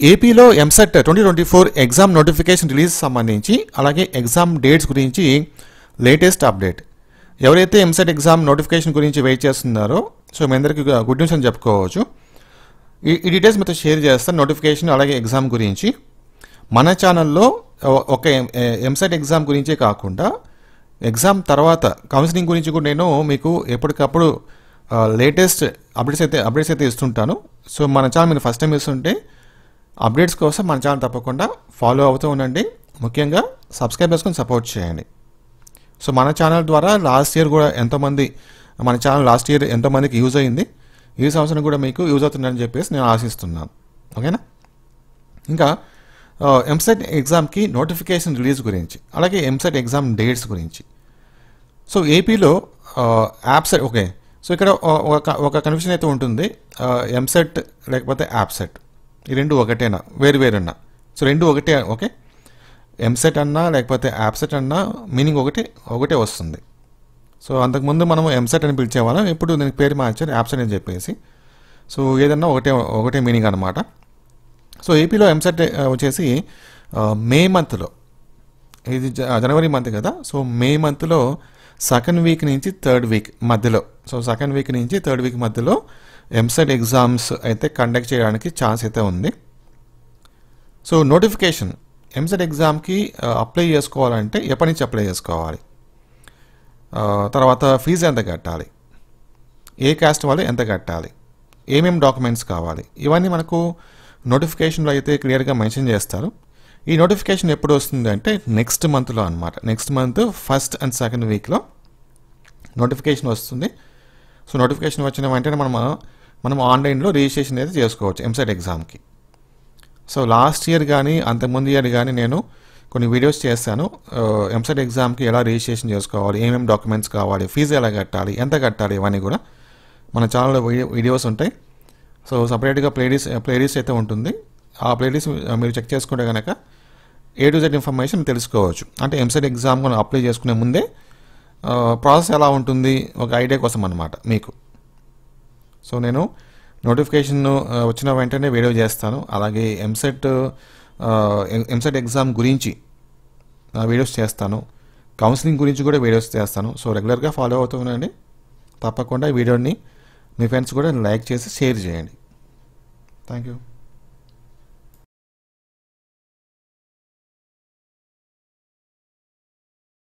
ఏపీలో EAMCET 2024 exam notification release సంబంధించి అలాగే ఎగ్జామ్ డేట్స్ గురించి లేటెస్ట్ అప్డేట్. ఎవరైతే ఎంసెట్ ఎగ్జామ్ నోటిఫికేషన్ గురించి వెయిట్ చేస్తున్నారో సో మీ అందరికీ గుడ్ న్యూస్ అని చెప్పుకోవచ్చు. ఈ డీటెయిల్స్ మీతో షేర్ చేస్తాను. నోటిఫికేషన్ అలాగే ఎగ్జామ్ గురించి మన ఛానల్లో ఒక ఎంసెట్ ఎగ్జామ్ గురించే కాకుండా ఎగ్జామ్ తర్వాత కౌన్సిలింగ్ గురించి కూడా నేను మీకు ఎప్పటికప్పుడు లేటెస్ట్ అప్డేట్స్ అయితే ఇస్తుంటాను. సో మన ఛానల్ మీరు ఫస్ట్ టైం ఇస్తుంటే అప్డేట్స్ కోసం మన ఛానల్ తప్పకుండా ఫాలో అవుతూ ఉండండి. ముఖ్యంగా సబ్స్క్రైబ్ చేసుకొని సపోర్ట్ చేయండి. సో మన ఛానల్ ద్వారా లాస్ట్ ఇయర్ కూడా మన ఛానల్ లాస్ట్ ఇయర్ ఎంతోమందికి యూజ్ అయింది. ఈ సంవత్సరం కూడా మీకు యూజ్ అవుతుందని చెప్పేసి నేను ఆశిస్తున్నాను. ఓకేనా? ఇంకా ఎంసెట్ ఎగ్జామ్కి నోటిఫికేషన్ రిలీజ్ గురించి అలాగే ఎంసెట్ ఎగ్జామ్ డేట్స్ గురించి. సో ఏపీలో యాప్సెట్ ఓకే. సో ఇక్కడ ఒక కన్ఫ్యూజన్ అయితే ఉంటుంది. ఎంసెట్ లేకపోతే యాప్సెట్ ఈ రెండు ఒకటేనా, వేరున్నా? సో రెండు ఒకటే. ఓకే, ఎంసెట్ అన్నా లేకపోతే యాప్సెట్ అన్నా మీనింగ్ ఒకటే వస్తుంది. సో అంతకుముందు మనం ఎంసెట్ అని పిలిచేవాళ్ళం, ఇప్పుడు దీనికి పేరు మార్చారు యాప్సెట్ అని చెప్పేసి. సో ఏదన్నా ఒకటే మీనింగ్ అనమాట. సో ఏపీలో ఎంసెట్ వచ్చేసి మే మంత్లో, ఇది జనవరి మంత్ కదా, సో మే మంత్లో సెకండ్ వీక్ నుంచి థర్డ్ వీక్ మధ్యలో, సో సెకండ్ వీక్ నుంచి థర్డ్ వీక్ మధ్యలో ఎంసెట్ ఎగ్జామ్స్ అయితే కండక్ట్ చేయడానికి ఛాన్స్ అయితే ఉంది. సో నోటిఫికేషన్ ఎంసెట్ ఎగ్జామ్కి అప్లై చేసుకోవాలంటే ఎప్పటి నుంచి అప్లై చేసుకోవాలి, తర్వాత ఫీజు ఎంత కట్టాలి, ఏ క్యాస్ట్ వాళ్ళు ఎంత కట్టాలి, ఏమేమి డాక్యుమెంట్స్ కావాలి, ఇవన్నీ మనకు నోటిఫికేషన్లో అయితే క్లియర్గా మెన్షన్ చేస్తారు. ఈ నోటిఫికేషన్ ఎప్పుడు వస్తుంది అంటే నెక్స్ట్ మంత్లో అనమాట. Next month first and second వీక్లో నోటిఫికేషన్ వస్తుంది. సో నోటిఫికేషన్ వచ్చిన వెంటనే మనం ఆన్లైన్లో రిజిస్ట్రేషన్ అయితే చేసుకోవచ్చు ఎంసెట్ ఎగ్జామ్కి. సో లాస్ట్ ఇయర్ కానీ అంతకుముందు ఇయర్ కానీ నేను కొన్ని వీడియోస్ చేశాను. ఎంసెట్ ఎగ్జామ్కి ఎలా రిజిస్ట్రేషన్ చేసుకోవాలి, ఏమేమి డాక్యుమెంట్స్ కావాలి, ఫీజు ఎలా కట్టాలి, ఎంత కట్టాలి, ఇవన్నీ కూడా మన ఛానల్లో వీడియోస్ ఉంటాయి. సో సపరేట్గా ప్లేలిస్ట్ అయితే ఉంటుంది. ఆ ప్లేలిస్ట్ మీరు చెక్ చేసుకుంటే కనుక A to Z ఇన్ఫర్మేషన్ తెలుసుకోవచ్చు. అంటే ఎంసెట్ ఎగ్జామ్ మనం అప్లై చేసుకునే ముందే ప్రాసెస్ ఎలా ఉంటుంది ఒక ఐడియా కోసం అన్నమాట మీకు. సో నేను నోటిఫికేషన్ వచ్చిన వెంటనే వీడియో చేస్తాను. అలాగే ఎంసెట్ ఎగ్జామ్ గురించి వీడియోస్ చేస్తాను. కౌన్సిలింగ్ గురించి కూడా వీడియోస్ చేస్తాను. సో రెగ్యులర్గా ఫాలో అవుతూ ఉండండి. తప్పకుండా ఈ వీడియోని మీ ఫ్రెండ్స్ కూడా లైక్ చేసి షేర్ చేయండి. Thank you.